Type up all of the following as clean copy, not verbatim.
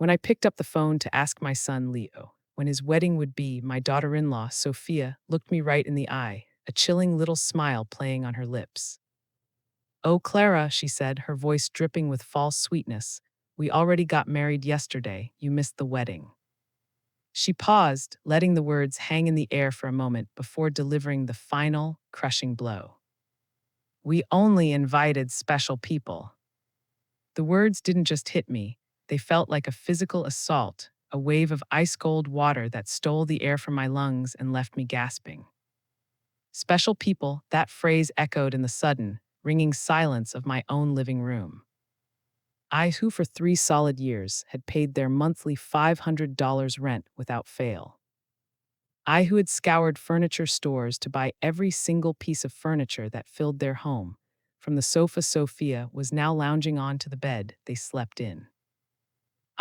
When I picked up the phone to ask my son Leo when his wedding would be, my daughter in law, Sophia, looked me right in the eye, a chilling little smile playing on her lips. "Oh, Clara," she said, her voice dripping with false sweetness, "we already got married yesterday. You missed the wedding." She paused, letting the words hang in the air for a moment before delivering the final, crushing blow. "We only invited special people." The words didn't just hit me, they felt like a physical assault, a wave of ice cold water that stole the air from my lungs and left me gasping. Special people, that phrase echoed in the sudden, ringing silence of my own living room. I, who for 3 solid years had paid their monthly $500 rent without fail. I, who had scoured furniture stores to buy every single piece of furniture that filled their home, from the sofa Sophia was now lounging onto the bed they slept in.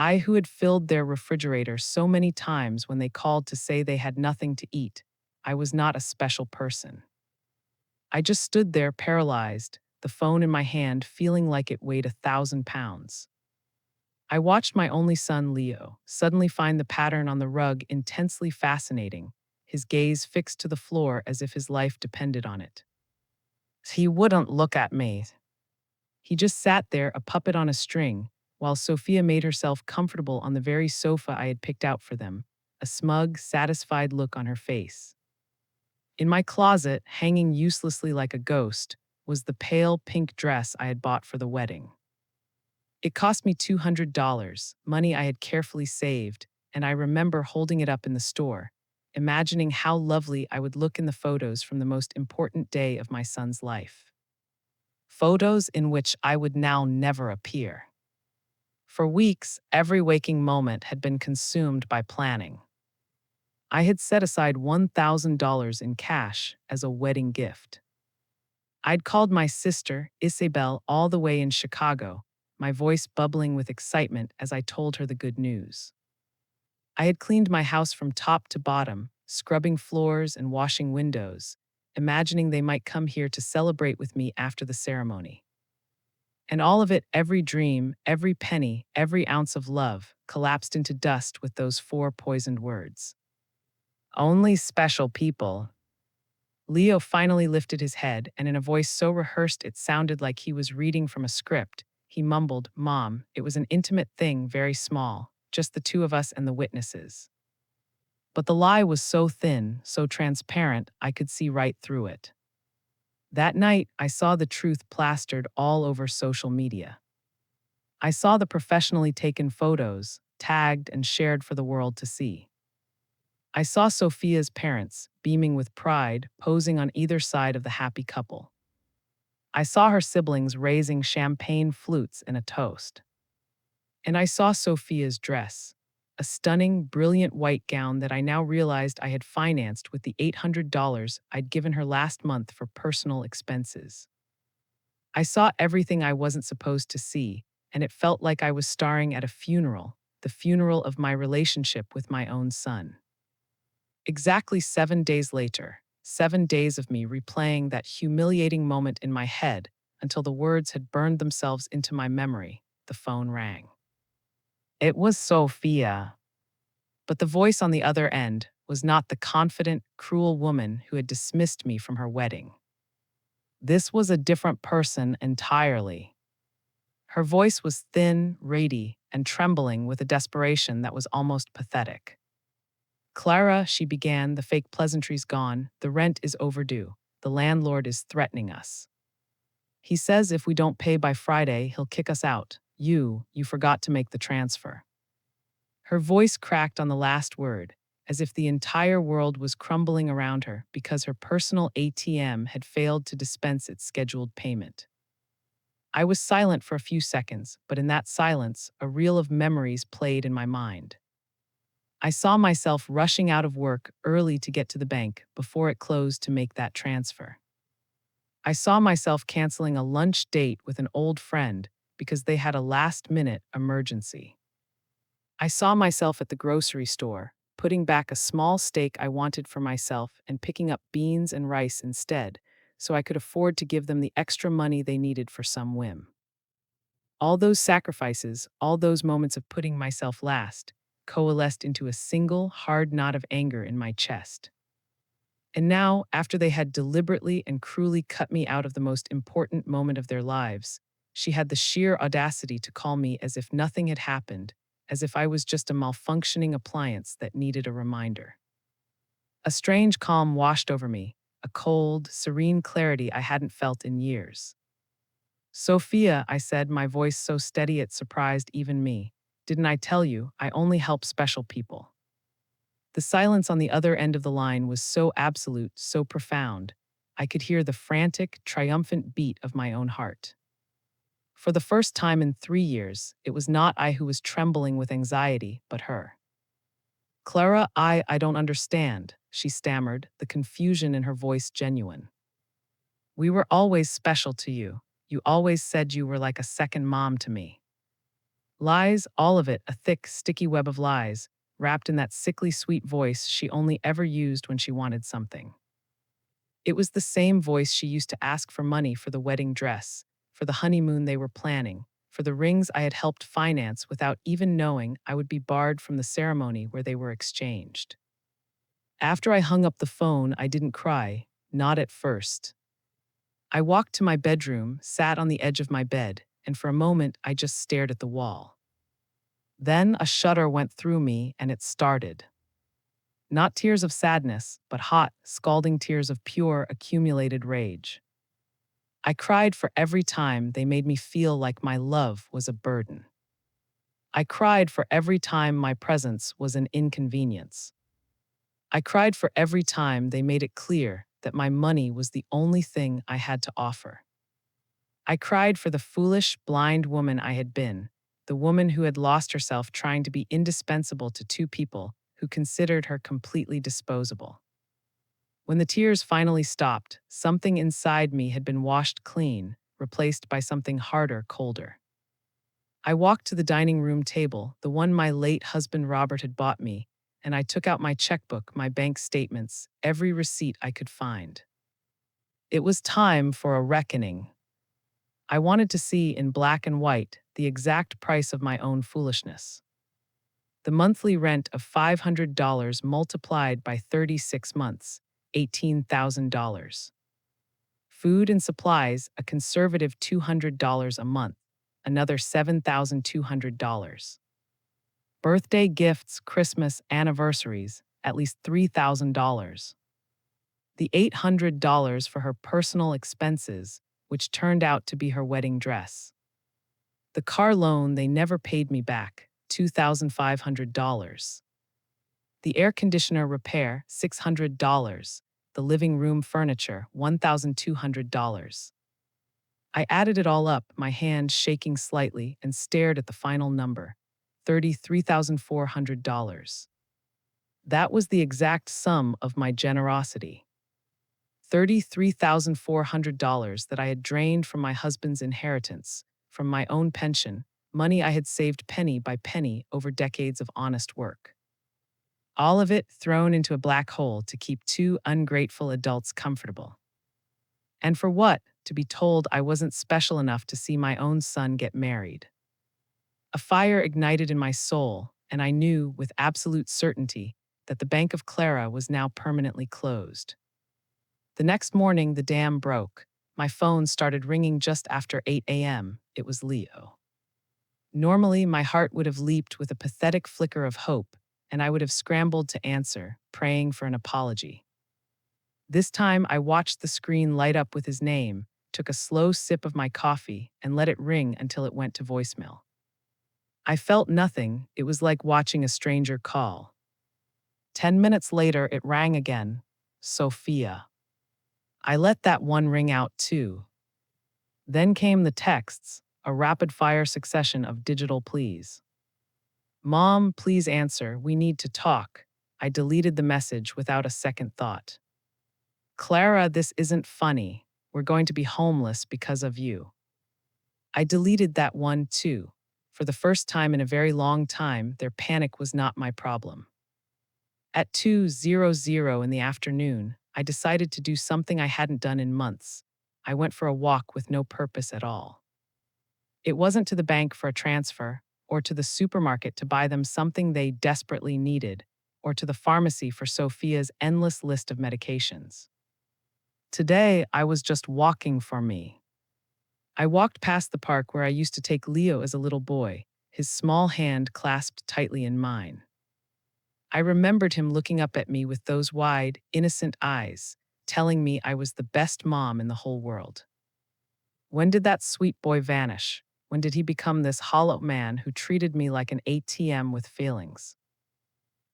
I, who had filled their refrigerator so many times when they called to say they had nothing to eat, I was not a special person. I just stood there paralyzed, the phone in my hand feeling like it weighed 1,000 pounds. I watched my only son, Leo, suddenly find the pattern on the rug intensely fascinating, his gaze fixed to the floor as if his life depended on it. He wouldn't look at me. He just sat there, a puppet on a string, while Sophia made herself comfortable on the very sofa I had picked out for them, a smug, satisfied look on her face. In my closet, hanging uselessly like a ghost, was the pale pink dress I had bought for the wedding. It cost me $200, money I had carefully saved, and I remember holding it up in the store, imagining how lovely I would look in the photos from the most important day of my son's life. Photos in which I would now never appear. For weeks, every waking moment had been consumed by planning. I had set aside $1,000 in cash as a wedding gift. I'd called my sister, Isabel, all the way in Chicago, my voice bubbling with excitement as I told her the good news. I had cleaned my house from top to bottom, scrubbing floors and washing windows, imagining they might come here to celebrate with me after the ceremony. And all of it, every dream, every penny, every ounce of love, collapsed into dust with those four poisoned words. Only special people. Leo finally lifted his head, and in a voice so rehearsed it sounded like he was reading from a script, he mumbled, "Mom, it was an intimate thing, very small, just the two of us and the witnesses." But the lie was so thin, so transparent, I could see right through it. That night, I saw the truth plastered all over social media. I saw the professionally taken photos, tagged and shared for the world to see. I saw Sophia's parents, beaming with pride, posing on either side of the happy couple. I saw her siblings raising champagne flutes in a toast. And I saw Sophia's dress, a stunning, brilliant white gown that I now realized I had financed with the $800 I'd given her last month for personal expenses. I saw everything I wasn't supposed to see, and it felt like I was starring at a funeral, the funeral of my relationship with my own son. Exactly 7 days later, 7 days of me replaying that humiliating moment in my head until the words had burned themselves into my memory, the phone rang. It was Sophia. But the voice on the other end was not the confident, cruel woman who had dismissed me from her wedding. This was a different person entirely. Her voice was thin, reedy, and trembling with a desperation that was almost pathetic. "Clara," she began, "the fake pleasantries gone, the rent is overdue. The landlord is threatening us. He says if we don't pay by Friday, he'll kick us out. You forgot to make the transfer." Her voice cracked on the last word, as if the entire world was crumbling around her because her personal ATM had failed to dispense its scheduled payment. I was silent for a few seconds, but in that silence, a reel of memories played in my mind. I saw myself rushing out of work early to get to the bank before it closed to make that transfer. I saw myself canceling a lunch date with an old friend because they had a last-minute emergency. I saw myself at the grocery store, putting back a small steak I wanted for myself and picking up beans and rice instead, so I could afford to give them the extra money they needed for some whim. All those sacrifices, all those moments of putting myself last, coalesced into a single, hard knot of anger in my chest. And now, after they had deliberately and cruelly cut me out of the most important moment of their lives, she had the sheer audacity to call me as if nothing had happened, as if I was just a malfunctioning appliance that needed a reminder. A strange calm washed over me, a cold, serene clarity I hadn't felt in years. Sophia, I said, my voice so steady it surprised even me. Didn't I tell you, I only help special people? The silence on the other end of the line was so absolute, so profound. I could hear the frantic, triumphant beat of my own heart. For the first time in 3 years, it was not I who was trembling with anxiety, but her. Clara, I don't understand, she stammered, the confusion in her voice genuine. We were always special to you. You always said you were like a second mom to me. Lies, all of it, a thick, sticky web of lies, wrapped in that sickly sweet voice she only ever used when she wanted something. It was the same voice she used to ask for money for the wedding dress, for the honeymoon they were planning, for the rings I had helped finance without even knowing I would be barred from the ceremony where they were exchanged. After I hung up the phone, I didn't cry, not at first. I walked to my bedroom, sat on the edge of my bed, and for a moment I just stared at the wall. Then a shudder went through me and it started. Not tears of sadness, but hot, scalding tears of pure, accumulated rage. I cried for every time they made me feel like my love was a burden. I cried for every time my presence was an inconvenience. I cried for every time they made it clear that my money was the only thing I had to offer. I cried for the foolish, blind woman I had been, the woman who had lost herself trying to be indispensable to two people who considered her completely disposable. When the tears finally stopped, something inside me had been washed clean, replaced by something harder, colder. I walked to the dining room table, the one my late husband Robert had bought me, and I took out my checkbook, my bank statements, every receipt I could find. It was time for a reckoning. I wanted to see in black and white the exact price of my own foolishness. The monthly rent of $500 multiplied by 36 months, $18,000. Food and supplies, a conservative $200 a month, another $7,200. Birthday gifts, Christmas, anniversaries, at least $3,000. The $800 for her personal expenses, which turned out to be her wedding dress. The car loan they never paid me back, $2,500. The air conditioner repair, $600. The living room furniture, $1,200. I added it all up, my hand shaking slightly, and stared at the final number, $33,400. That was the exact sum of my generosity. $33,400 that I had drained from my husband's inheritance, from my own pension, money I had saved penny by penny over decades of honest work. All of it thrown into a black hole to keep two ungrateful adults comfortable. And for what? To be told I wasn't special enough to see my own son get married. A fire ignited in my soul, and I knew with absolute certainty that the Bank of Clara was now permanently closed. The next morning, the dam broke. My phone started ringing just after 8 a.m. It was Leo. Normally, my heart would have leaped with a pathetic flicker of hope, and I would have scrambled to answer, praying for an apology. This time, I watched the screen light up with his name, took a slow sip of my coffee, and let it ring until it went to voicemail. I felt nothing. It was like watching a stranger call. 10 minutes later, it rang again. Sophia. I let that one ring out too. Then came the texts, a rapid-fire succession of digital pleas. Mom, please answer. We need to talk. I deleted the message without a second thought. Clara, this isn't funny. We're going to be homeless because of you. I deleted that one too. For the first time in a very long time, their panic was not my problem. At 2:00 in the afternoon, I decided to do something I hadn't done in months. I went for a walk with no purpose at all. It wasn't to the bank for a transfer, or to the supermarket to buy them something they desperately needed, or to the pharmacy for Sophia's endless list of medications. Today, I was just walking for me. I walked past the park where I used to take Leo as a little boy, his small hand clasped tightly in mine. I remembered him looking up at me with those wide, innocent eyes, telling me I was the best mom in the whole world. When did that sweet boy vanish? When did he become this hollow man who treated me like an ATM with feelings?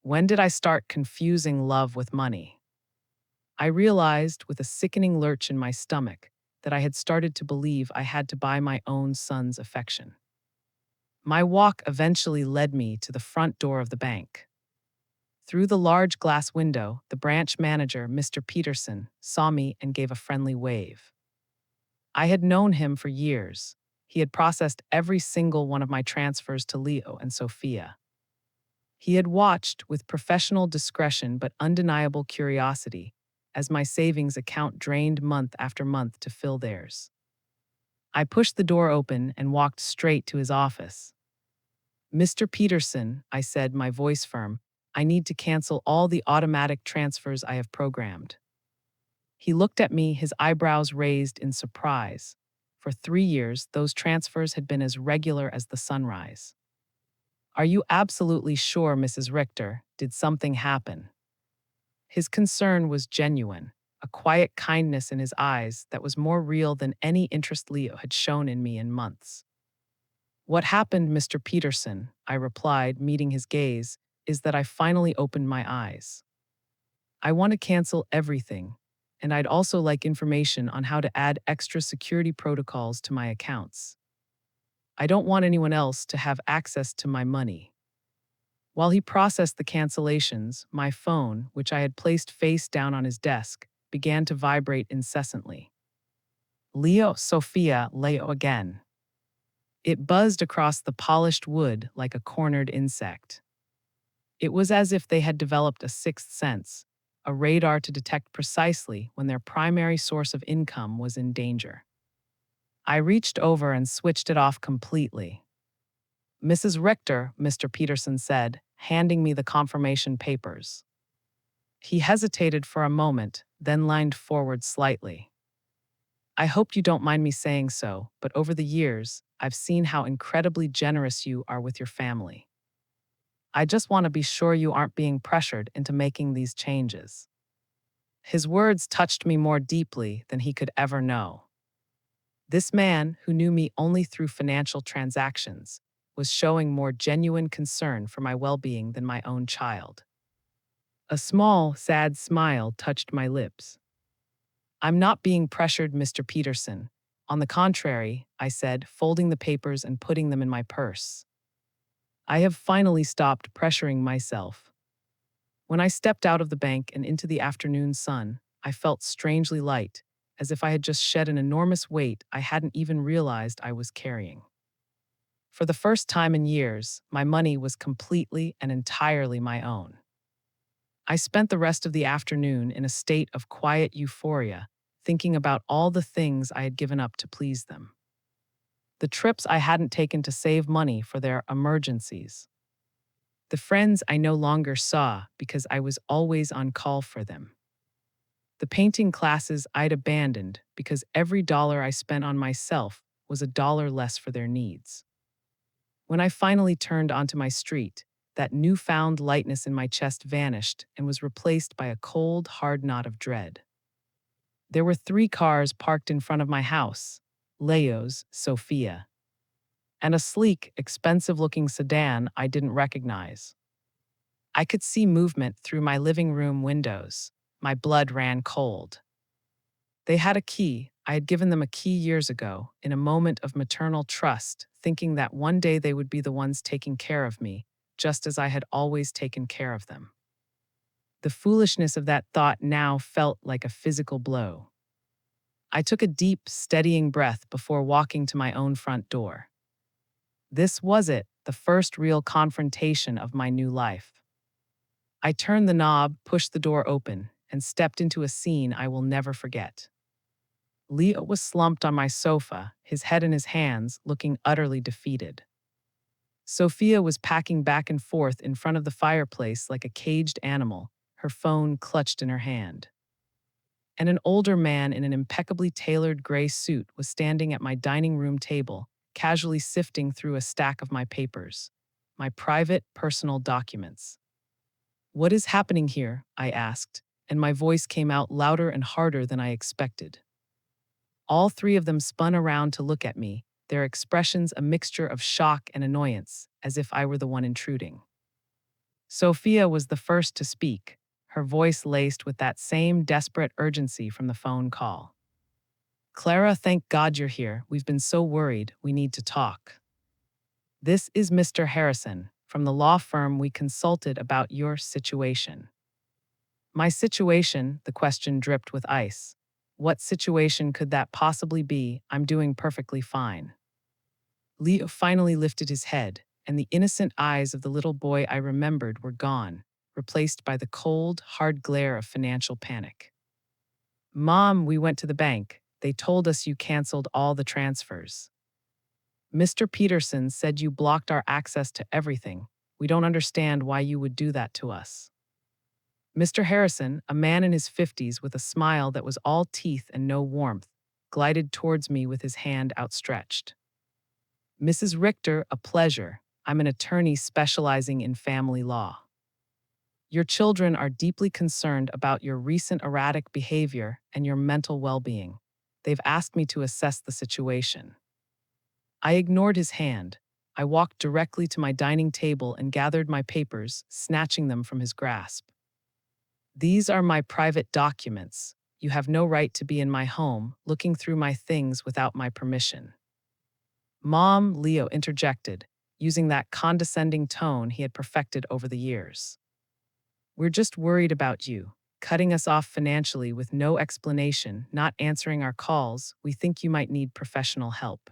When did I start confusing love with money? I realized, with a sickening lurch in my stomach, that I had started to believe I had to buy my own son's affection. My walk eventually led me to the front door of the bank. Through the large glass window, the branch manager, Mr. Peterson, saw me and gave a friendly wave. I had known him for years. He had processed every single one of my transfers to Leo and Sophia. He had watched, with professional discretion but undeniable curiosity, as my savings account drained month after month to fill theirs. I pushed the door open and walked straight to his office. "Mr. Peterson," I said, my voice firm, "I need to cancel all the automatic transfers I have programmed." He looked at me, his eyebrows raised in surprise. For 3 years, those transfers had been as regular as the sunrise. "Are you absolutely sure, Mrs. Richter? Did something happen?" His concern was genuine, a quiet kindness in his eyes that was more real than any interest Leo had shown in me in months. "What happened, Mr. Peterson," I replied, meeting his gaze, "is that I finally opened my eyes. I want to cancel everything, and I'd also like information on how to add extra security protocols to my accounts. I don't want anyone else to have access to my money." While he processed the cancellations, my phone, which I had placed face down on his desk, began to vibrate incessantly. "Leo, Sophia, Leo again." It buzzed across the polished wood like a cornered insect. It was as if they had developed a sixth sense, a radar to detect precisely when their primary source of income was in danger. I reached over and switched it off completely. "Mrs. Richter," Mr. Peterson said, handing me the confirmation papers. He hesitated for a moment, then leaned forward slightly. "I hope you don't mind me saying so, but over the years, I've seen how incredibly generous you are with your family. I just want to be sure you aren't being pressured into making these changes." His words touched me more deeply than he could ever know. This man, who knew me only through financial transactions, was showing more genuine concern for my well-being than my own child. A small, sad smile touched my lips. "I'm not being pressured, Mr. Peterson. On the contrary," I said, folding the papers and putting them in my purse. "I have finally stopped pressuring myself." When I stepped out of the bank and into the afternoon sun, I felt strangely light, as if I had just shed an enormous weight I hadn't even realized I was carrying. For the first time in years, my money was completely and entirely my own. I spent the rest of the afternoon in a state of quiet euphoria, thinking about all the things I had given up to please them. The trips I hadn't taken to save money for their emergencies. The friends I no longer saw because I was always on call for them. The painting classes I'd abandoned because every dollar I spent on myself was a dollar less for their needs. When I finally turned onto my street, that newfound lightness in my chest vanished and was replaced by a cold, hard knot of dread. There were 3 cars parked in front of my house: Leo's, Sophia, and a sleek, expensive-looking sedan I didn't recognize. I could see movement through my living room windows. My blood ran cold. They had a key. I had given them a key years ago, in a moment of maternal trust, thinking that one day they would be the ones taking care of me, just as I had always taken care of them. The foolishness of that thought now felt like a physical blow. I took a deep, steadying breath before walking to my own front door. This was it, the first real confrontation of my new life. I turned the knob, pushed the door open, and stepped into a scene I will never forget. Leo was slumped on my sofa, his head in his hands, looking utterly defeated. Sophia was packing back and forth in front of the fireplace like a caged animal, her phone clutched in her hand. And an older man in an impeccably tailored gray suit was standing at my dining room table, casually sifting through a stack of my papers, my private, personal documents. "What is happening here?" I asked, and my voice came out louder and harder than I expected. All three of them spun around to look at me, their expressions a mixture of shock and annoyance, as if I were the one intruding. Sophia was the first to speak, her voice laced with that same desperate urgency from the phone call. "Clara, thank God you're here. We've been so worried. We need to talk. This is Mr. Harrison, from the law firm we consulted about your situation." My situation, the question dripped with ice. What situation could that possibly be? I'm doing perfectly fine. Leo finally lifted his head, and the innocent eyes of the little boy I remembered were gone, replaced by the cold, hard glare of financial panic. "Mom, we went to the bank. They told us you canceled all the transfers. Mr. Peterson said you blocked our access to everything. We don't understand why you would do that to us." Mr. Harrison, a man in his 50s with a smile that was all teeth and no warmth, glided towards me with his hand outstretched. "Mrs. Richter, a pleasure. I'm an attorney specializing in family law. Your children are deeply concerned about your recent erratic behavior and your mental well-being. They've asked me to assess the situation." I ignored his hand. I walked directly to my dining table and gathered my papers, snatching them from his grasp. "These are my private documents. You have no right to be in my home, looking through my things without my permission." "Mom," Leo interjected, using that condescending tone he had perfected over the years. "We're just worried about you. Cutting us off financially with no explanation, not answering our calls, we think you might need professional help."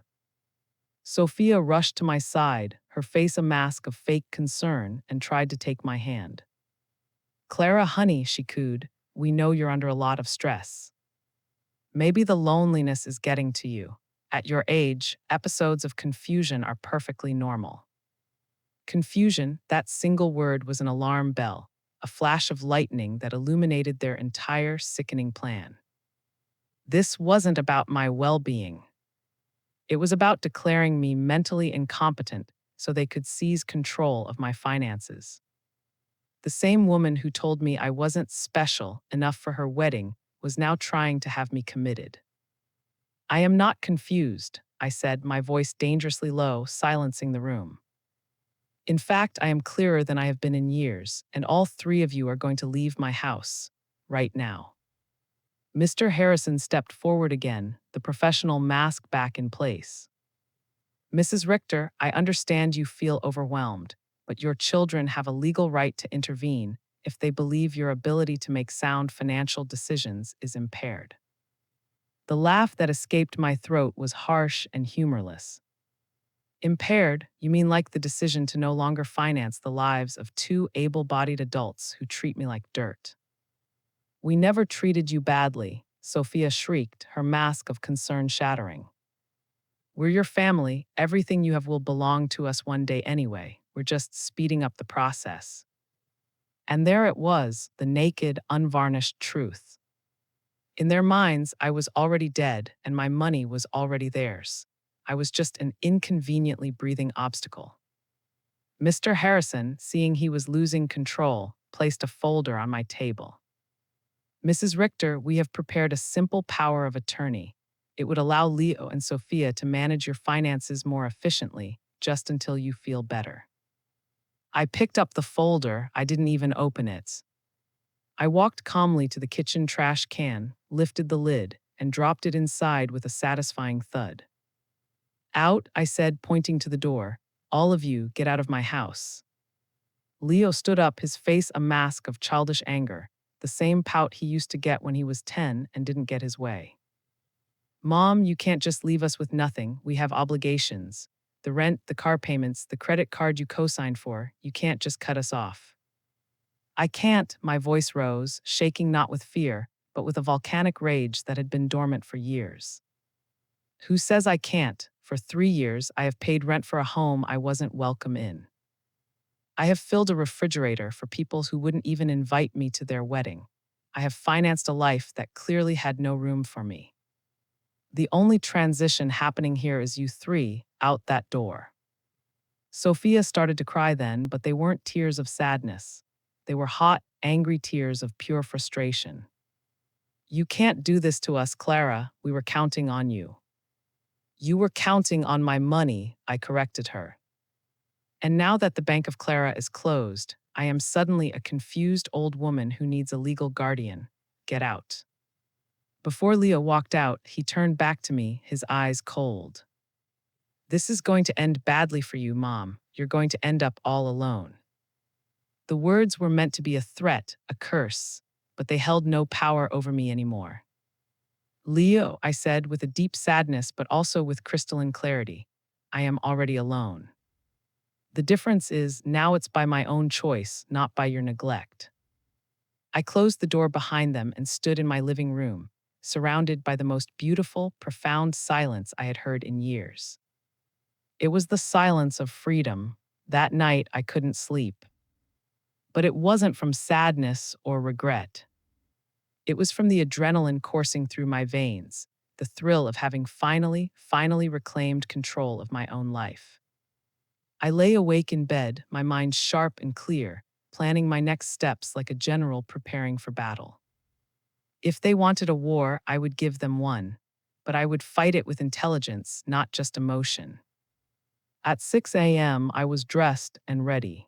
Sophia rushed to my side, her face a mask of fake concern, and tried to take my hand. "Clara, honey," she cooed, "we know you're under a lot of stress. Maybe the loneliness is getting to you. At your age, episodes of confusion are perfectly normal." Confusion, that single word was an alarm bell, a flash of lightning that illuminated their entire sickening plan. This wasn't about my well-being. It was about declaring me mentally incompetent so they could seize control of my finances. The same woman who told me I wasn't special enough for her wedding was now trying to have me committed. "I am not confused," I said, my voice dangerously low, silencing the room. "In fact, I am clearer than I have been in years, and all three of you are going to leave my house, right now." Mr. Harrison stepped forward again, the professional mask back in place. "Mrs. Richter, I understand you feel overwhelmed, but your children have a legal right to intervene if they believe your ability to make sound financial decisions is impaired." The laugh that escaped my throat was harsh and humorless. "Impaired? You mean like the decision to no longer finance the lives of two able-bodied adults who treat me like dirt?" "We never treated you badly," Sophia shrieked, her mask of concern shattering. "We're your family. Everything you have will belong to us one day anyway. We're just speeding up the process." And there it was, the naked, unvarnished truth. In their minds, I was already dead, and my money was already theirs. I was just an inconveniently breathing obstacle. Mr. Harrison, seeing he was losing control, placed a folder on my table. "Mrs. Richter, we have prepared a simple power of attorney. It would allow Leo and Sophia to manage your finances more efficiently, just until you feel better." I picked up the folder, I didn't even open it. I walked calmly to the kitchen trash can, lifted the lid, and dropped it inside with a satisfying thud. "Out," I said, pointing to the door. "All of you, get out of my house." Leo stood up, his face a mask of childish anger, the same pout he used to get when he was 10 and didn't get his way. "Mom, you can't just leave us with nothing. We have obligations. The rent, the car payments, the credit card you co-signed for. You can't just cut us off." "I can't," my voice rose, shaking not with fear, but with a volcanic rage that had been dormant for years. Who says I can't? For 3 years, I have paid rent for a home I wasn't welcome in. I have filled a refrigerator for people who wouldn't even invite me to their wedding. I have financed a life that clearly had no room for me. The only transition happening here is you three out that door. Sophia started to cry then, but they weren't tears of sadness. They were hot, angry tears of pure frustration. You can't do this to us, Clara. We were counting on you. You were counting on my money, I corrected her. And now that the Bank of Clara is closed, I am suddenly a confused old woman who needs a legal guardian. Get out. Before Leo walked out, he turned back to me, his eyes cold. This is going to end badly for you, Mom. You're going to end up all alone. The words were meant to be a threat, a curse, but they held no power over me anymore. Leo, I said with a deep sadness but also with crystalline clarity, I am already alone. The difference is now it's by my own choice, not by your neglect. I closed the door behind them and stood in my living room, surrounded by the most beautiful, profound silence I had heard in years. It was the silence of freedom. That night I couldn't sleep. But it wasn't from sadness or regret. It was from the adrenaline coursing through my veins, the thrill of having finally reclaimed control of my own life. I lay awake in bed, my mind sharp and clear, planning my next steps like a general preparing for battle. If they wanted a war, I would give them one, but I would fight it with intelligence, not just emotion. At 6 a.m., I was dressed and ready.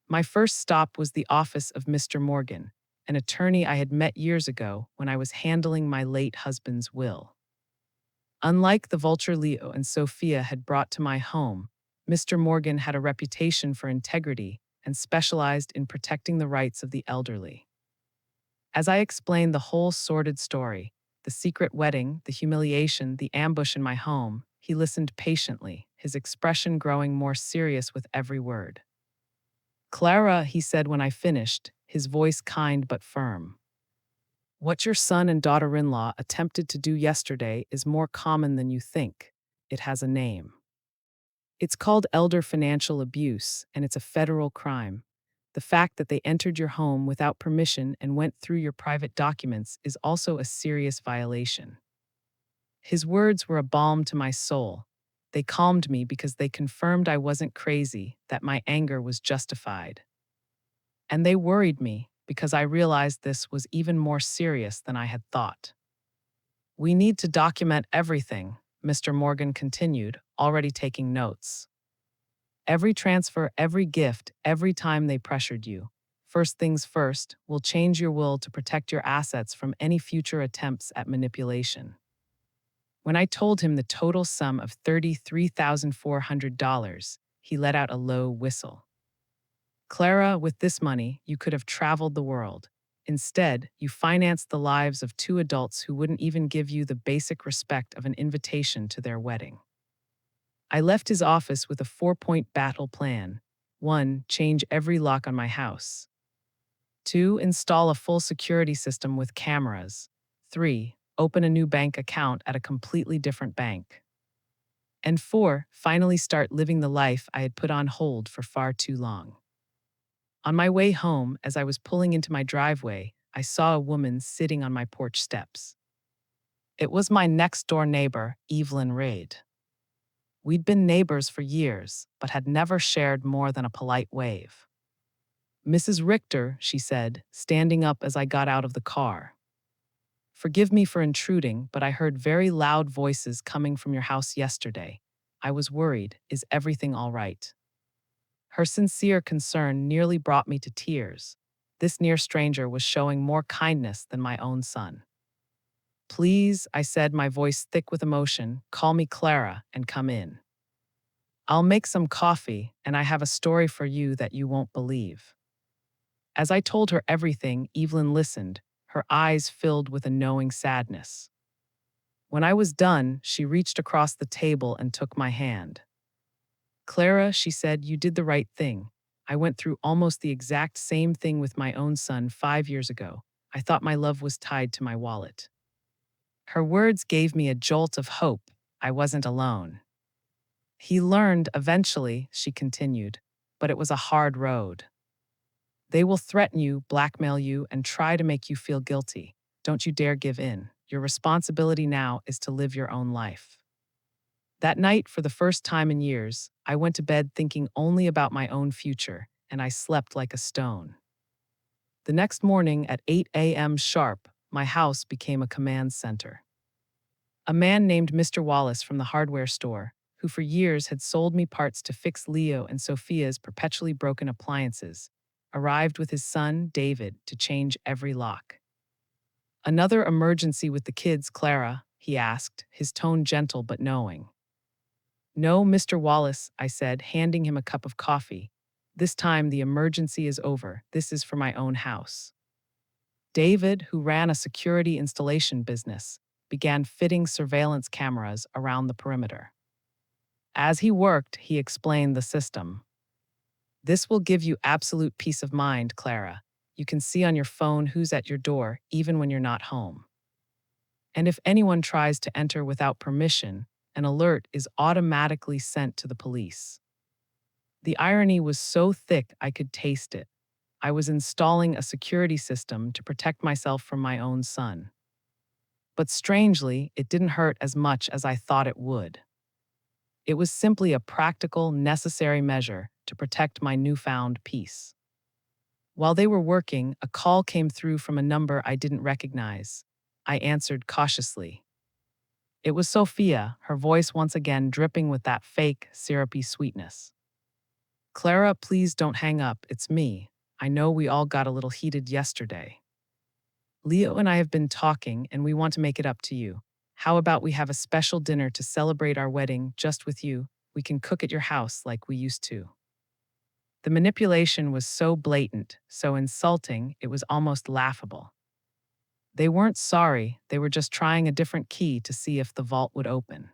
My first stop was the office of Mr. Morgan, an attorney I had met years ago when I was handling my late husband's will. Unlike the vulture Leo and Sophia had brought to my home, Mr. Morgan had a reputation for integrity and specialized in protecting the rights of the elderly. As I explained the whole sordid story, the secret wedding, the humiliation, the ambush in my home, he listened patiently, his expression growing more serious with every word. Clara, he said when I finished, his voice kind but firm. What your son and daughter-in-law attempted to do yesterday is more common than you think. It has a name. It's called elder financial abuse, and it's a federal crime. The fact that they entered your home without permission and went through your private documents is also a serious violation. His words were a balm to my soul. They calmed me because they confirmed I wasn't crazy, that my anger was justified. And they worried me because I realized this was even more serious than I had thought. We need to document everything, Mr. Morgan continued, already taking notes. Every transfer, every gift, every time they pressured you. First things first, we'll change your will to protect your assets from any future attempts at manipulation. When I told him the total sum of $33,400, he let out a low whistle. Clara, with this money, you could have traveled the world. Instead, you financed the lives of two adults who wouldn't even give you the basic respect of an invitation to their wedding. I left his office with a 4-point battle plan. 1. Change every lock on my house. 2. Install a full security system with cameras. 3. Open a new bank account at a completely different bank. And 4. Finally start living the life I had put on hold for far too long. On my way home, as I was pulling into my driveway, I saw a woman sitting on my porch steps. It was my next-door neighbor, Evelyn Reid. We'd been neighbors for years, but had never shared more than a polite wave. Mrs. Richter, she said, standing up as I got out of the car. Forgive me for intruding, but I heard very loud voices coming from your house yesterday. I was worried. Is everything all right? Her sincere concern nearly brought me to tears. This near stranger was showing more kindness than my own son. Please, I said, my voice thick with emotion, call me Clara and come in. I'll make some coffee, and I have a story for you that you won't believe. As I told her everything, Evelyn listened, her eyes filled with a knowing sadness. When I was done, she reached across the table and took my hand. Clara, she said, you did the right thing. I went through almost the exact same thing with my own son 5 years ago. I thought my love was tied to my wallet. Her words gave me a jolt of hope. I wasn't alone. He learned eventually, she continued, but it was a hard road. They will threaten you, blackmail you, and try to make you feel guilty. Don't you dare give in. Your responsibility now is to live your own life. That night, for the first time in years, I went to bed thinking only about my own future, and I slept like a stone. The next morning at 8 a.m. sharp, my house became a command center. A man named Mr. Wallace from the hardware store, who for years had sold me parts to fix Leo and Sophia's perpetually broken appliances, arrived with his son, David, to change every lock. "Another emergency with the kids, Clara?" he asked, his tone gentle but knowing. "No, Mr. Wallace," I said, handing him a cup of coffee. "This time the emergency is over. This is for my own house." David, who ran a security installation business, began fitting surveillance cameras around the perimeter. As he worked, he explained the system. "This will give you absolute peace of mind, Clara. You can see on your phone who's at your door, even when you're not home. And if anyone tries to enter without permission, an alert is automatically sent to the police." The irony was so thick I could taste it. I was installing a security system to protect myself from my own son. But strangely, it didn't hurt as much as I thought it would. It was simply a practical, necessary measure to protect my newfound peace. While they were working, a call came through from a number I didn't recognize. I answered cautiously. It was Sophia, her voice once again dripping with that fake, syrupy sweetness. "Clara, please don't hang up. It's me. I know we all got a little heated yesterday. Leo and I have been talking, and we want to make it up to you. How about we have a special dinner to celebrate our wedding just with you? We can cook at your house like we used to." The manipulation was so blatant, so insulting, it was almost laughable. They weren't sorry, they were just trying a different key to see if the vault would open.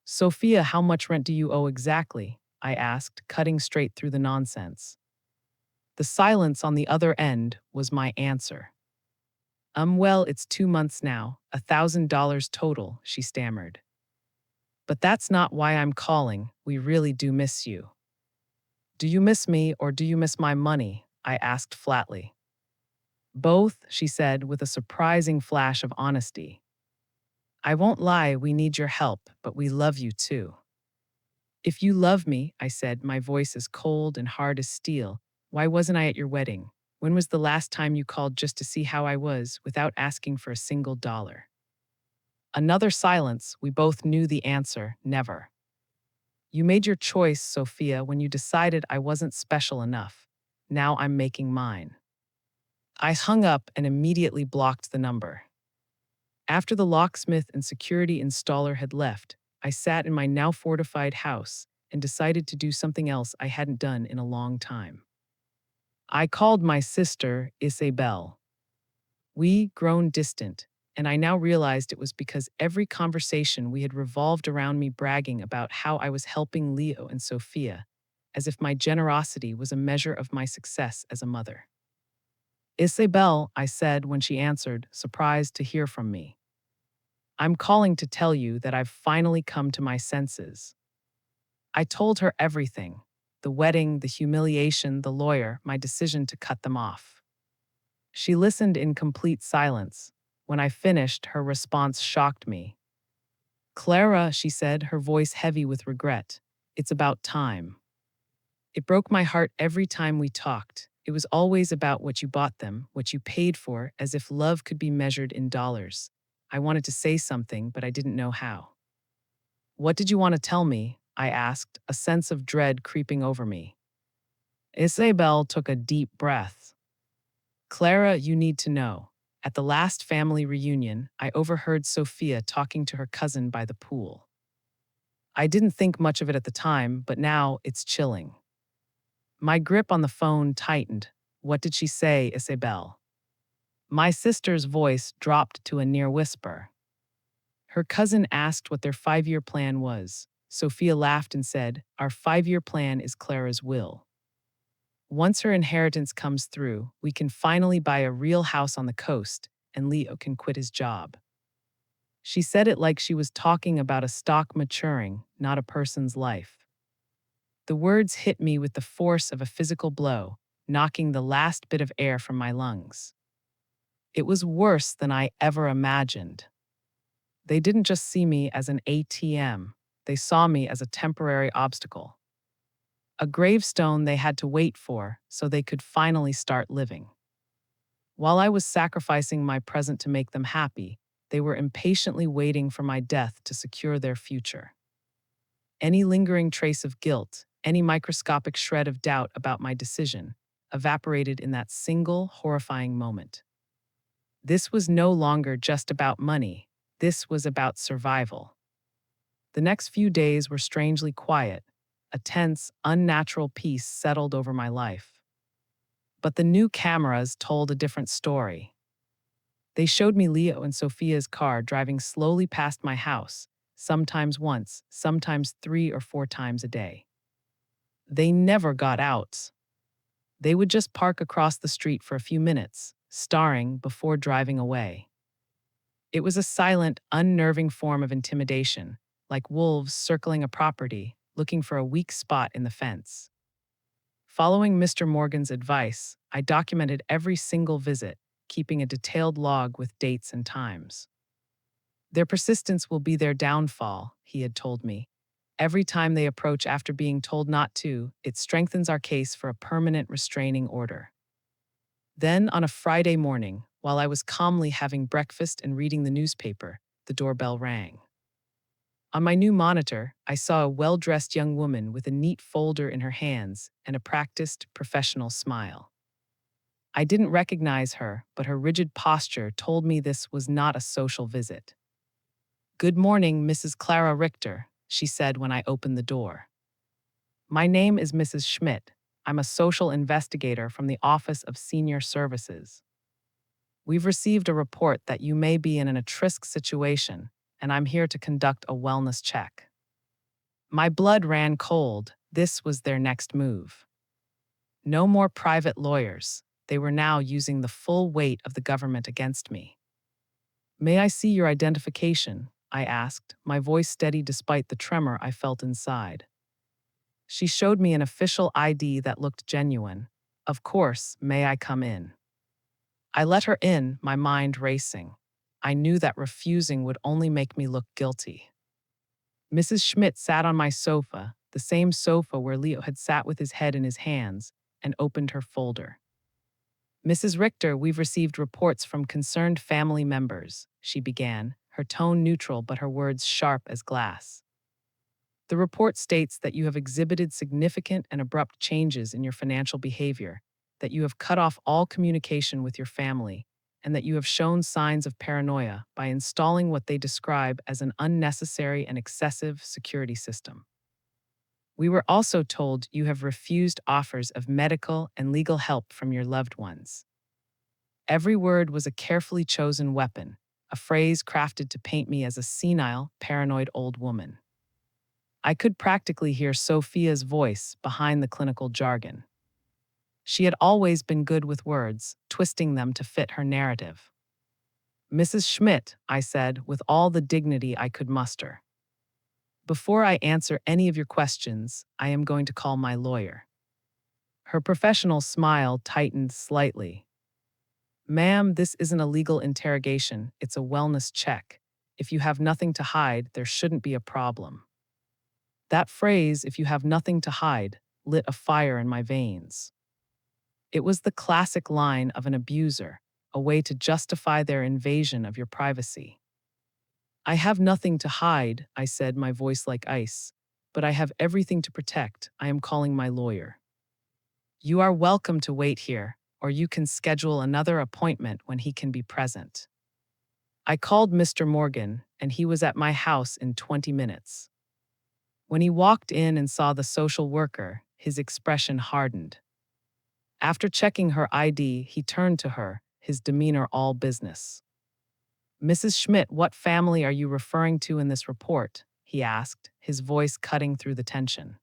"Sophia, how much rent do you owe exactly?" I asked, cutting straight through the nonsense. The silence on the other end was my answer. Well, it's 2 months now, $1,000 total," she stammered. "But that's not why I'm calling. We really do miss you." "Do you miss me or do you miss my money?" I asked flatly. "Both," she said with a surprising flash of honesty. "I won't lie, we need your help, but we love you too." "If you love me," I said, my voice as cold and hard as steel, "why wasn't I at your wedding? When was the last time you called just to see how I was without asking for a single dollar?" Another silence. We both knew the answer: never. "You made your choice, Sophia, when you decided I wasn't special enough. Now I'm making mine." I hung up and immediately blocked the number. After the locksmith and security installer had left, I sat in my now fortified house and decided to do something else I hadn't done in a long time. I called my sister, Isabel. We grown distant, and I now realized it was because every conversation we had revolved around me bragging about how I was helping Leo and Sophia, as if my generosity was a measure of my success as a mother. "Isabel," I said when she answered, surprised to hear from me. "I'm calling to tell you that I've finally come to my senses." I told her everything: the wedding, the humiliation, the lawyer, my decision to cut them off. She listened in complete silence. When I finished, her response shocked me. "Clara," she said, her voice heavy with regret, "it's about time." It broke my heart every time we talked. It was always about what you bought them, what you paid for, as if love could be measured in dollars. I wanted to say something, but I didn't know how. "What did you want to tell me?" I asked, a sense of dread creeping over me. Isabel took a deep breath. "Clara, you need to know. At the last family reunion, I overheard Sophia talking to her cousin by the pool. I didn't think much of it at the time, but now it's chilling." My grip on the phone tightened. "What did she say, Isabel?" My sister's voice dropped to a near whisper. "Her cousin asked what their 5-year plan was." Sophia laughed and said, "Our 5-year plan is Clara's will." Once her inheritance comes through, we can finally buy a real house on the coast, and Leo can quit his job. She said it like she was talking about a stock maturing, not a person's life. The words hit me with the force of a physical blow, knocking the last bit of air from my lungs. It was worse than I ever imagined. They didn't just see me as an ATM, they saw me as a temporary obstacle. A gravestone they had to wait for so they could finally start living. While I was sacrificing my present to make them happy, they were impatiently waiting for my death to secure their future. Any lingering trace of guilt, any microscopic shred of doubt about my decision, evaporated in that single horrifying moment. This was no longer just about money, this was about survival. The next few days were strangely quiet. A tense, unnatural peace settled over my life. But the new cameras told a different story. They showed me Leo and Sophia's car driving slowly past my house, sometimes once, sometimes 3 or 4 times a day. They never got out. They would just park across the street for a few minutes, staring before driving away. It was a silent, unnerving form of intimidation, like wolves circling a property, looking for a weak spot in the fence. Following Mr. Morgan's advice, I documented every single visit, keeping a detailed log with dates and times. Their persistence will be their downfall, he had told me. Every time they approach after being told not to, it strengthens our case for a permanent restraining order. Then, on a Friday morning, while I was calmly having breakfast and reading the newspaper, the doorbell rang. On my new monitor, I saw a well-dressed young woman with a neat folder in her hands and a practiced, professional smile. I didn't recognize her, but her rigid posture told me this was not a social visit. "Good morning, Mrs. Clara Richter," she said when I opened the door. "My name is Mrs. Schmidt. I'm a social investigator from the Office of Senior Services. We've received a report that you may be in an at-risk situation, and I'm here to conduct a wellness check." My blood ran cold. This was their next move. No more private lawyers. They were now using the full weight of the government against me. "May I see your identification?" I asked, my voice steady despite the tremor I felt inside. She showed me an official ID that looked genuine. "Of course, may I come in?" I let her in, my mind racing. I knew that refusing would only make me look guilty. Mrs. Schmidt sat on my sofa, the same sofa where Leo had sat with his head in his hands, and opened her folder. "Mrs. Richter, we've received reports from concerned family members," she began, her tone neutral but her words sharp as glass. "The report states that you have exhibited significant and abrupt changes in your financial behavior, that you have cut off all communication with your family, and that you have shown signs of paranoia by installing what they describe as an unnecessary and excessive security system. We were also told you have refused offers of medical and legal help from your loved ones." Every word was a carefully chosen weapon, a phrase crafted to paint me as a senile, paranoid old woman. I could practically hear Sophia's voice behind the clinical jargon. She had always been good with words, twisting them to fit her narrative. "Mrs. Schmidt," I said, with all the dignity I could muster. "Before I answer any of your questions, I am going to call my lawyer." Her professional smile tightened slightly. "Ma'am, this isn't a legal interrogation, it's a wellness check. If you have nothing to hide, there shouldn't be a problem." That phrase, "if you have nothing to hide," lit a fire in my veins. It was the classic line of an abuser, a way to justify their invasion of your privacy. "I have nothing to hide," I said, my voice like ice, "but I have everything to protect. I am calling my lawyer." "You are welcome to wait here, or you can schedule another appointment when he can be present." I called Mr. Morgan, and he was at my house in 20 minutes. When he walked in and saw the social worker, his expression hardened. After checking her ID, he turned to her, his demeanor all business. "Mrs. Schmidt, what family are you referring to in this report?" he asked, his voice cutting through the tension.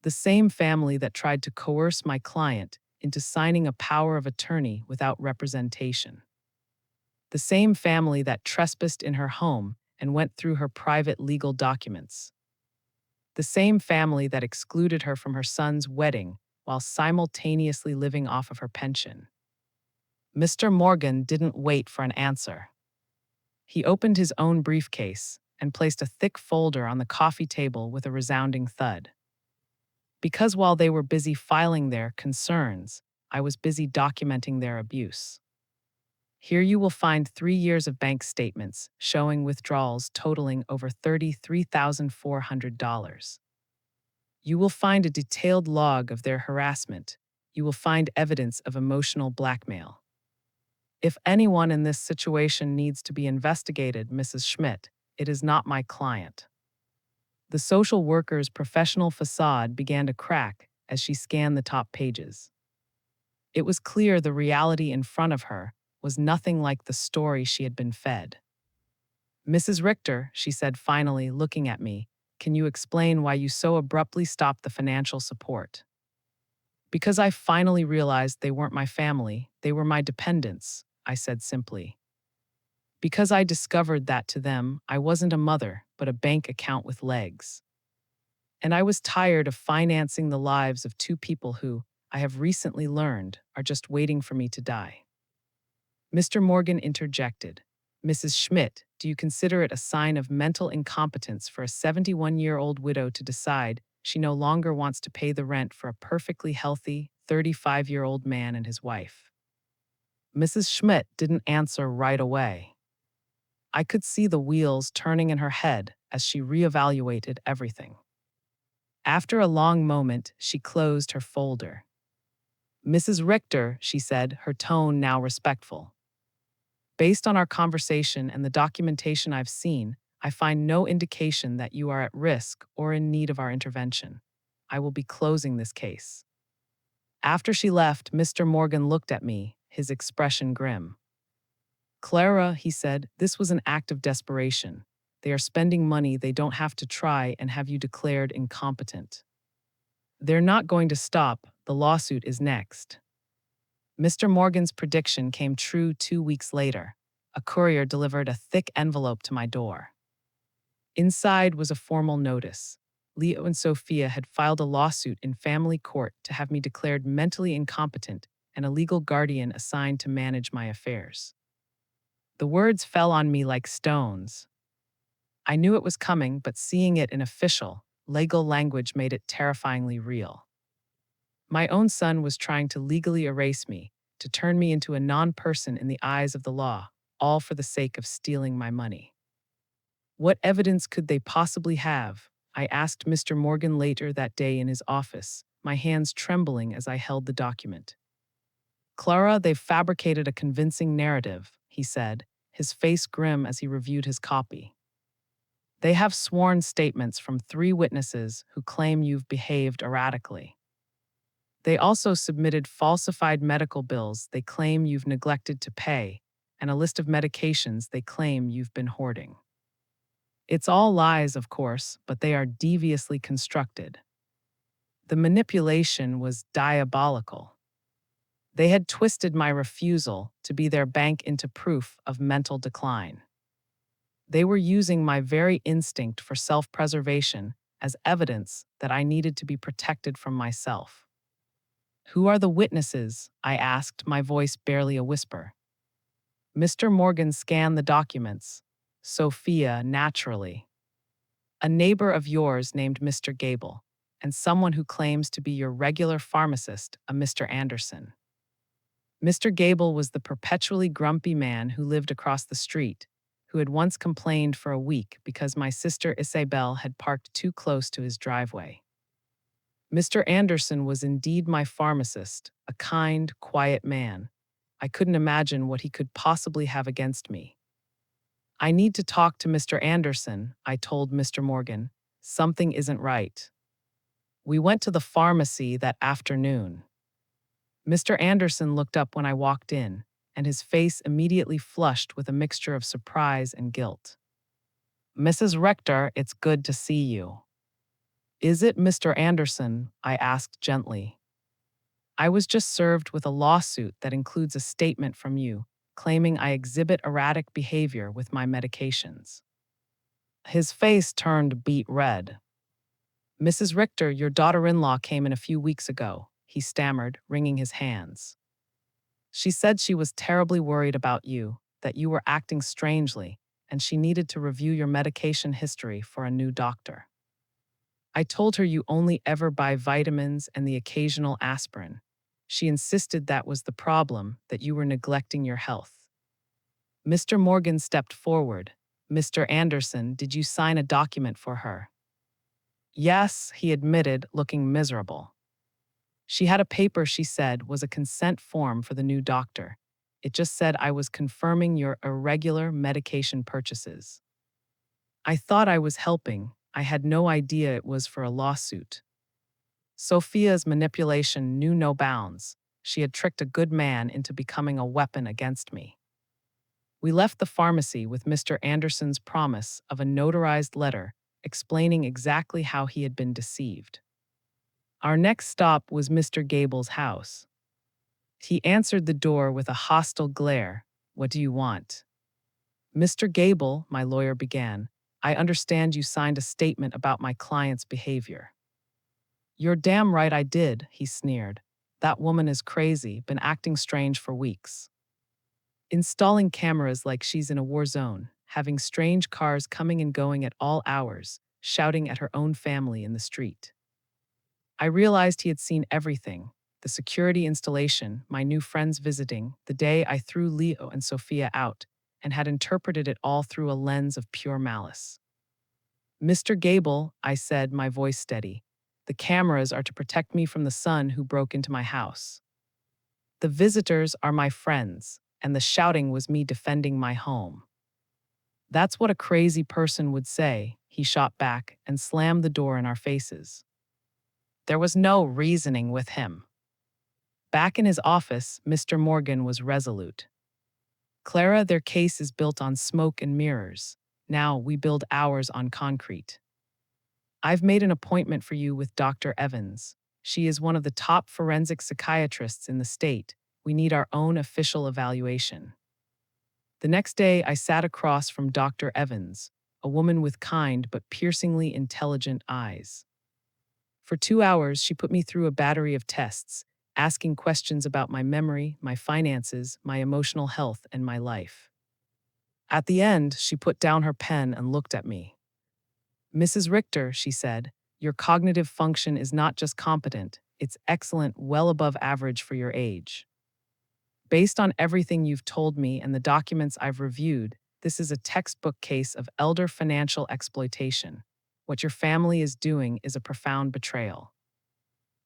The same family that tried to coerce my client into signing a power of attorney without representation. The same family that trespassed in her home and went through her private legal documents. The same family that excluded her from her son's wedding while simultaneously living off of her pension. Mr. Morgan didn't wait for an answer. He opened his own briefcase and placed a thick folder on the coffee table with a resounding thud. Because while they were busy filing their concerns, I was busy documenting their abuse. Here you will find 3 years of bank statements showing withdrawals totaling over $33,400. You will find a detailed log of their harassment. You will find evidence of emotional blackmail. If anyone in this situation needs to be investigated, Mrs. Schmidt, it is not my client. The social worker's professional facade began to crack as she scanned the top pages. It was clear the reality in front of her was nothing like the story she had been fed. Mrs. Richter, she said finally, looking at me, can you explain why you so abruptly stopped the financial support? Because I finally realized they weren't my family, they were my dependents, I said simply. Because I discovered that to them, I wasn't a mother, but a bank account with legs. And I was tired of financing the lives of two people who, I have recently learned, are just waiting for me to die. Mr. Morgan interjected. Mrs. Schmidt, do you consider it a sign of mental incompetence for a 71-year-old widow to decide she no longer wants to pay the rent for a perfectly healthy 35-year-old man and his wife? Mrs. Schmidt didn't answer right away. I could see the wheels turning in her head as she reevaluated everything. After a long moment, she closed her folder. Mrs. Richter, she said, her tone now respectful. Based on our conversation and the documentation I've seen, I find no indication that you are at risk or in need of our intervention. I will be closing this case. After she left, Mr. Morgan looked at me, his expression grim. Clara, he said, this was an act of desperation. They are spending money they don't have to try and have you declared incompetent. They're not going to stop. The lawsuit is next. Mr. Morgan's prediction came true 2 weeks later. A courier delivered a thick envelope to my door. Inside was a formal notice. Leo and Sophia had filed a lawsuit in family court to have me declared mentally incompetent and a legal guardian assigned to manage my affairs. The words fell on me like stones. I knew it was coming, but seeing it in official, legal language made it terrifyingly real. My own son was trying to legally erase me, to turn me into a non-person in the eyes of the law, all for the sake of stealing my money. What evidence could they possibly have? I asked Mr. Morgan later that day in his office, my hands trembling as I held the document. Clara, they've fabricated a convincing narrative, he said, his face grim as he reviewed his copy. They have sworn statements from 3 witnesses who claim you've behaved erratically. They also submitted falsified medical bills they claim you've neglected to pay, and a list of medications they claim you've been hoarding. It's all lies, of course, but they are deviously constructed. The manipulation was diabolical. They had twisted my refusal to be their bank into proof of mental decline. They were using my very instinct for self-preservation as evidence that I needed to be protected from myself. Who are the witnesses? I asked, my voice barely a whisper. Mr. Morgan scanned the documents. Sophia, naturally. A neighbor of yours named Mr. Gable, and someone who claims to be your regular pharmacist, a Mr. Anderson. Mr. Gable was the perpetually grumpy man who lived across the street, who had once complained for a week because my sister Isabel had parked too close to his driveway. Mr. Anderson was indeed my pharmacist, a kind, quiet man. I couldn't imagine what he could possibly have against me. I need to talk to Mr. Anderson, I told Mr. Morgan. Something isn't right. We went to the pharmacy that afternoon. Mr. Anderson looked up when I walked in, and his face immediately flushed with a mixture of surprise and guilt. Mrs. Rector, it's good to see you. Is it Mr. Anderson? I asked gently. I was just served with a lawsuit that includes a statement from you claiming I exhibit erratic behavior with my medications. His face turned beet red. Mrs. Richter, your daughter-in-law came in a few weeks ago, he stammered, wringing his hands. She said she was terribly worried about you, that you were acting strangely, and she needed to review your medication history for a new doctor. I told her you only ever buy vitamins and the occasional aspirin. She insisted that was the problem, that you were neglecting your health. Mr. Morgan stepped forward. Mr. Anderson, did you sign a document for her? Yes, he admitted, looking miserable. She had a paper she said was a consent form for the new doctor. It just said I was confirming your irregular medication purchases. I thought I was helping. I had no idea it was for a lawsuit. Sophia's manipulation knew no bounds. She had tricked a good man into becoming a weapon against me. We left the pharmacy with Mr. Anderson's promise of a notarized letter explaining exactly how he had been deceived. Our next stop was Mr. Gable's house. He answered the door with a hostile glare. What do you want? Mr. Gable, my lawyer began, I understand you signed a statement about my client's behavior. You're damn right I did, he sneered. That woman is crazy, been acting strange for weeks. Installing cameras like she's in a war zone, having strange cars coming and going at all hours, shouting at her own family in the street. I realized he had seen everything, the security installation, my new friends visiting, the day I threw Leo and Sophia out, and had interpreted it all through a lens of pure malice. Mr. Gable, I said, my voice steady, the cameras are to protect me from the son who broke into my house. The visitors are my friends, and the shouting was me defending my home. That's what a crazy person would say, he shot back and slammed the door in our faces. There was no reasoning with him. Back in his office, Mr. Morgan was resolute. Clara, their case is built on smoke and mirrors. Now we build ours on concrete. I've made an appointment for you with Dr. Evans. She is one of the top forensic psychiatrists in the state. We need our own official evaluation. The next day, I sat across from Dr. Evans, a woman with kind but piercingly intelligent eyes. For 2 hours, she put me through a battery of tests, asking questions about my memory, my finances, my emotional health, and my life. At the end, she put down her pen and looked at me. Mrs. Richter, she said, your cognitive function is not just competent, it's excellent, well above average for your age. Based on everything you've told me and the documents I've reviewed, this is a textbook case of elder financial exploitation. What your family is doing is a profound betrayal.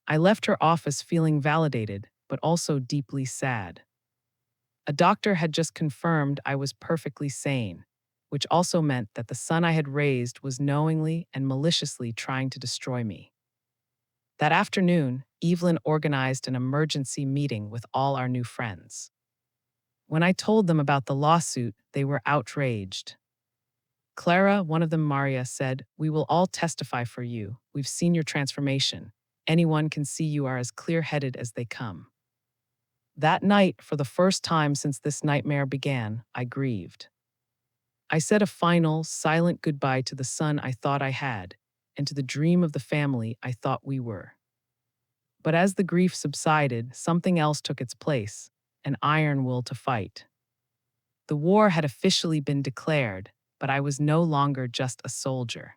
I left her office feeling validated, but also deeply sad. A doctor had just confirmed I was perfectly sane, which also meant that the son I had raised was knowingly and maliciously trying to destroy me. That afternoon, Evelyn organized an emergency meeting with all our new friends. When I told them about the lawsuit, they were outraged. Clara, one of them Maria, said, we will all testify for you. We've seen your transformation. Anyone can see you are as clear-headed as they come. That night, for the first time since this nightmare began, I grieved. I said a final, silent goodbye to the son I thought I had, and to the dream of the family I thought we were. But as the grief subsided, something else took its place, an iron will to fight. The war had officially been declared, but I was no longer just a soldier.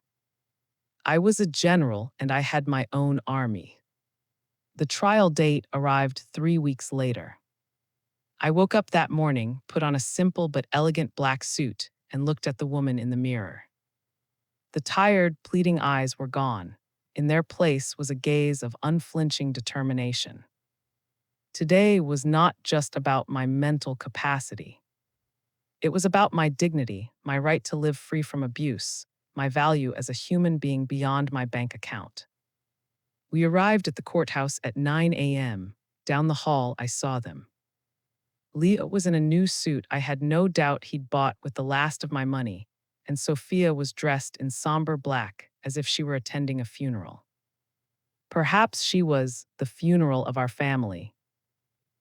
I was a general, and I had my own army. The trial date arrived 3 weeks later. I woke up that morning, put on a simple but elegant black suit, and looked at the woman in the mirror. The tired, pleading eyes were gone. In their place was a gaze of unflinching determination. Today was not just about my mental capacity. It was about my dignity, my right to live free from abuse, my value as a human being beyond my bank account. We arrived at the courthouse at 9 a.m. Down the hall, I saw them. Leo was in a new suit I had no doubt he'd bought with the last of my money, and Sophia was dressed in somber black, as if she were attending a funeral. Perhaps she was the funeral of our family.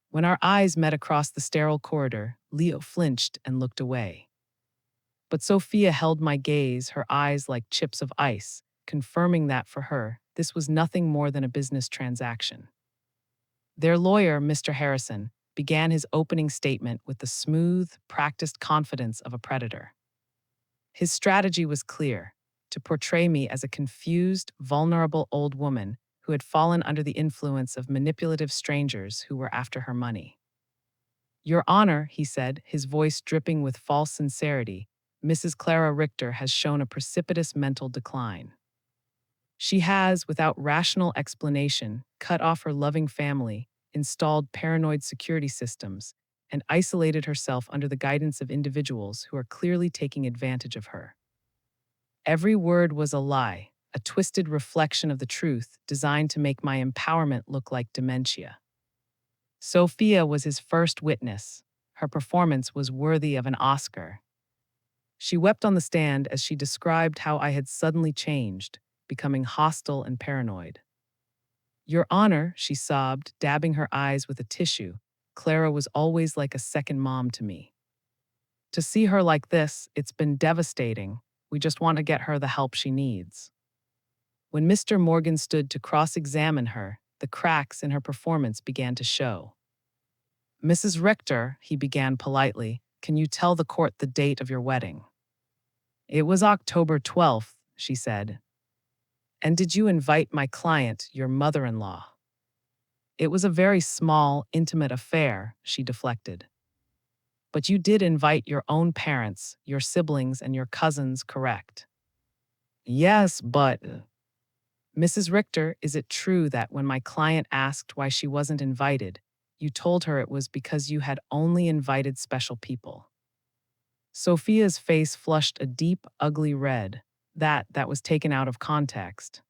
When our eyes met across the sterile corridor, Leo flinched and looked away. But Sophia held my gaze, her eyes like chips of ice, confirming that for her, this was nothing more than a business transaction. Their lawyer, Mr. Harrison, began his opening statement with the smooth, practiced confidence of a predator. His strategy was clear: to portray me as a confused, vulnerable old woman who had fallen under the influence of manipulative strangers who were after her money. "Your Honor," he said, his voice dripping with false sincerity, "Mrs. Clara Richter has shown a precipitous mental decline. She has, without rational explanation, cut off her loving family, installed paranoid security systems, and isolated herself under the guidance of individuals who are clearly taking advantage of her. Every word was a lie, a twisted reflection of the truth designed to make my empowerment look like dementia." Sophia was his first witness. Her performance was worthy of an Oscar. She wept on the stand as she described how I had suddenly changed, becoming hostile and paranoid. "Your Honor," she sobbed, dabbing her eyes with a tissue, "Clara was always like a second mom to me. To see her like this, it's been devastating. We just want to get her the help she needs." When Mr. Morgan stood to cross-examine her, the cracks in her performance began to show. "Mrs. Richter," he began politely, "can you tell the court the date of your wedding?" "It was October 12th, she said. "And did you invite my client, your mother-in-law?" "It was a very small, intimate affair," she deflected. "But you did invite your own parents, your siblings, and your cousins, correct?" "Yes, but—" "Mrs. Richter, is it true that when my client asked why she wasn't invited, you told her it was because you had only invited special people?" Sophia's face flushed a deep, ugly red, that was taken out of context.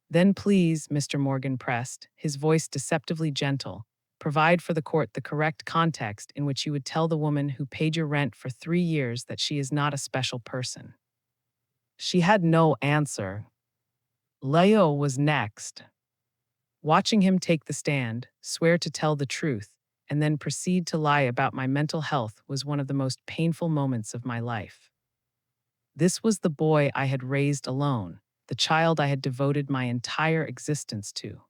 "Then please," Mr. Morgan pressed, his voice deceptively gentle, "provide for the court the correct context in which you would tell the woman who paid your rent for 3 years that she is not a special person." She had no answer. Leo was next. Watching him take the stand, swear to tell the truth, and then proceed to lie about my mental health was one of the most painful moments of my life. This was the boy I had raised alone, the child I had devoted my entire existence to.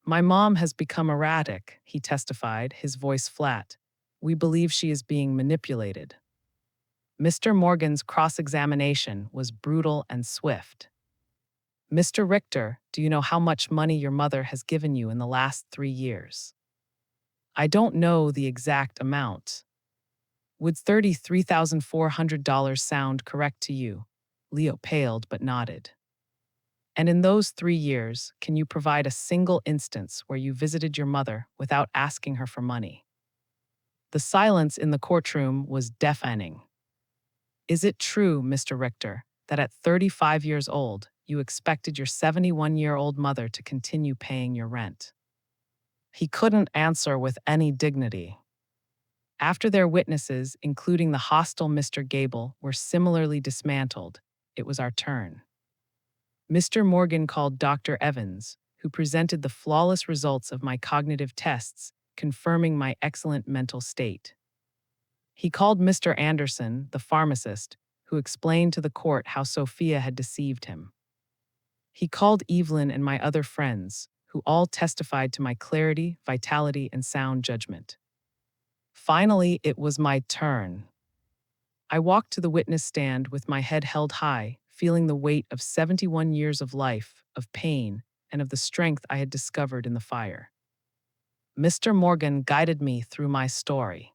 "My mom has become erratic," he testified, his voice flat. "We believe she is being manipulated." Mr. Morgan's cross-examination was brutal and swift. "Mr. Richter, do you know how much money your mother has given you in the last 3 years?" "I don't know the exact amount." "Would $33,400 sound correct to you?" Leo paled but nodded. "And in those 3 years, can you provide a single instance where you visited your mother without asking her for money?" The silence in the courtroom was deafening. "Is it true, Mr. Richter, that at 35 years old, you expected your 71-year-old mother to continue paying your rent?" He couldn't answer with any dignity. After their witnesses, including the hostile Mr. Gable, were similarly dismantled, it was our turn. Mr. Morgan called Dr. Evans, who presented the flawless results of my cognitive tests, confirming my excellent mental state. He called Mr. Anderson, the pharmacist, who explained to the court how Sophia had deceived him. He called Evelyn and my other friends, who all testified to my clarity, vitality, and sound judgment. Finally, it was my turn. I walked to the witness stand with my head held high, feeling the weight of 71 years of life, of pain, and of the strength I had discovered in the fire. Mr. Morgan guided me through my story.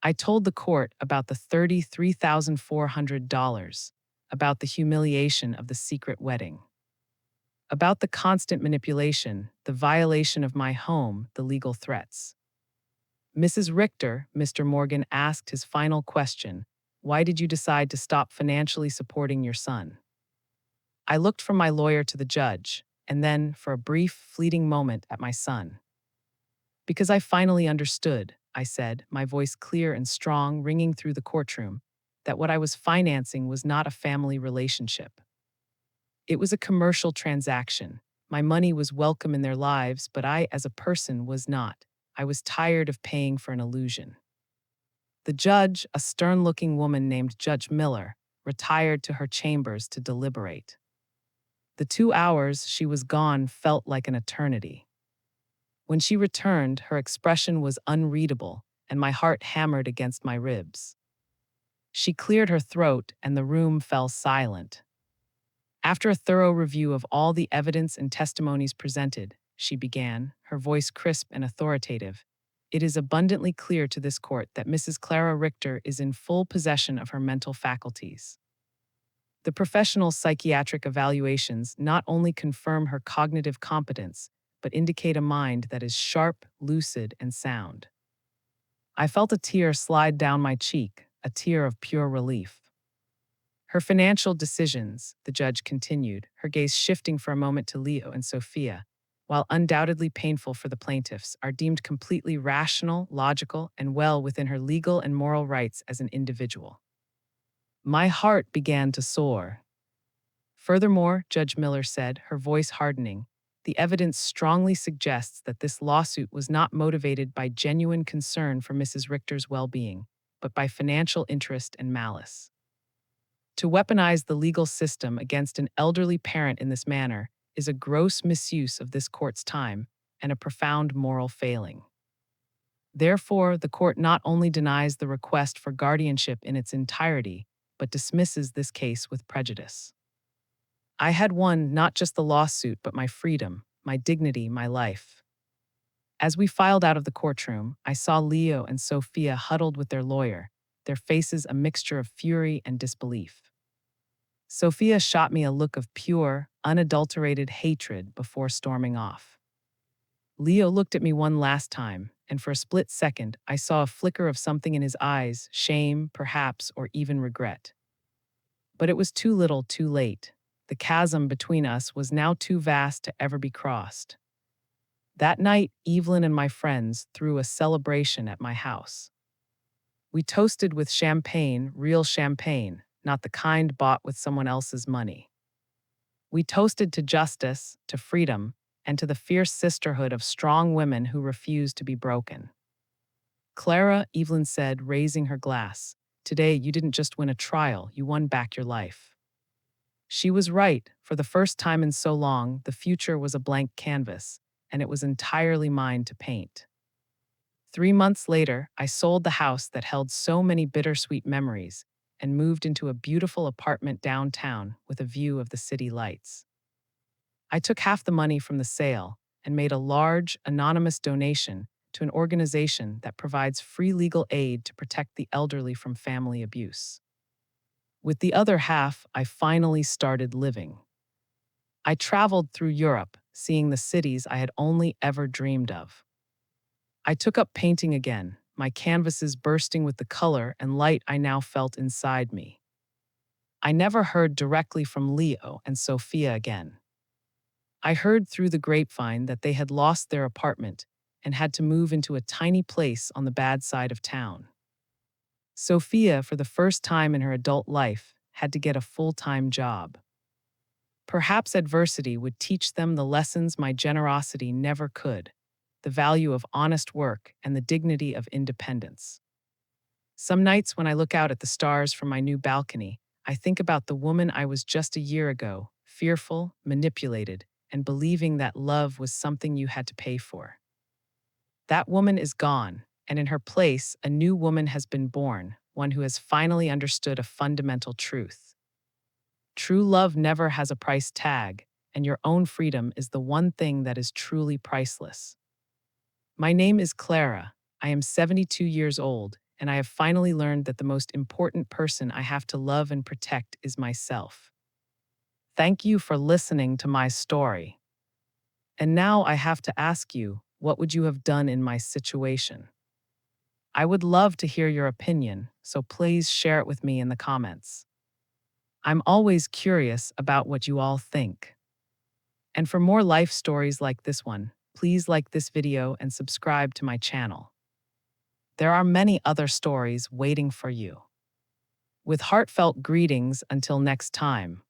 I told the court about the $33,400, about the humiliation of the secret wedding, about the constant manipulation, the violation of my home, the legal threats. "Mrs. Richter," Mr. Morgan asked his final question, "why did you decide to stop financially supporting your son?" I looked from my lawyer to the judge, and then, for a brief, fleeting moment, at my son. "Because I finally understood," I said, my voice clear and strong, ringing through the courtroom, "that what I was financing was not a family relationship. It was a commercial transaction. My money was welcome in their lives, but I, as a person, was not. I was tired of paying for an illusion. The judge, a stern-looking woman named Judge Miller, retired to her chambers to deliberate. The 2 hours she was gone felt like an eternity. When she returned, her expression was unreadable, and my heart hammered against my ribs. She cleared her throat, and the room fell silent. After a thorough review of all the evidence and testimonies presented, she began, her voice crisp and authoritative. It is abundantly clear to this court that Mrs. Clara Richter is in full possession of her mental faculties. The professional psychiatric evaluations not only confirm her cognitive competence, but indicate a mind that is sharp, lucid, and sound. I felt a tear slide down my cheek, a tear of pure relief. Her financial decisions, the judge continued, her gaze shifting for a moment to Leo and Sophia, while undoubtedly painful for the plaintiffs, are deemed completely rational, logical, and well within her legal and moral rights as an individual. My heart began to soar. Furthermore, Judge Miller said, her voice hardening, the evidence strongly suggests that this lawsuit was not motivated by genuine concern for Mrs. Richter's well-being, but by financial interest and malice. To weaponize the legal system against an elderly parent in this manner is a gross misuse of this court's time and a profound moral failing. Therefore, the court not only denies the request for guardianship in its entirety, but dismisses this case with prejudice. I had won not just the lawsuit, but my freedom, my dignity, my life. As we filed out of the courtroom, I saw Leo and Sophia huddled with their lawyer, their faces a mixture of fury and disbelief. Sophia shot me a look of pure, unadulterated hatred before storming off. Leo looked at me one last time, and for a split second, I saw a flicker of something in his eyes, shame, perhaps, or even regret. But it was too little, too late. The chasm between us was now too vast to ever be crossed. That night, Evelyn and my friends threw a celebration at my house. We toasted with champagne, real champagne, not the kind bought with someone else's money. We toasted to justice, to freedom, and to the fierce sisterhood of strong women who refuse to be broken. Clara, Evelyn said, raising her glass, today you didn't just win a trial, you won back your life. She was right. For the first time in so long, the future was a blank canvas, and it was entirely mine to paint. 3 months later, I sold the house that held so many bittersweet memories and moved into a beautiful apartment downtown with a view of the city lights. I took half the money from the sale and made a large, anonymous donation to an organization that provides free legal aid to protect the elderly from family abuse. With the other half, I finally started living. I traveled through Europe, seeing the cities I had only ever dreamed of. I took up painting again, my canvases bursting with the color and light I now felt inside me. I never heard directly from Leo and Sophia again. I heard through the grapevine that they had lost their apartment and had to move into a tiny place on the bad side of town. Sophia, for the first time in her adult life, had to get a full-time job. Perhaps adversity would teach them the lessons my generosity never could, the value of honest work and the dignity of independence. Some nights when I look out at the stars from my new balcony, I think about the woman I was just a year ago, fearful, manipulated, and believing that love was something you had to pay for. That woman is gone, and in her place, a new woman has been born, one who has finally understood a fundamental truth. True love never has a price tag, and your own freedom is the one thing that is truly priceless. My name is Clara. I am 72 years old, and I have finally learned that the most important person I have to love and protect is myself. Thank you for listening to my story. And now I have to ask you, what would you have done in my situation? I would love to hear your opinion, so please share it with me in the comments. I'm always curious about what you all think. And for more life stories like this one, please like this video and subscribe to my channel. There are many other stories waiting for you. With heartfelt greetings until next time.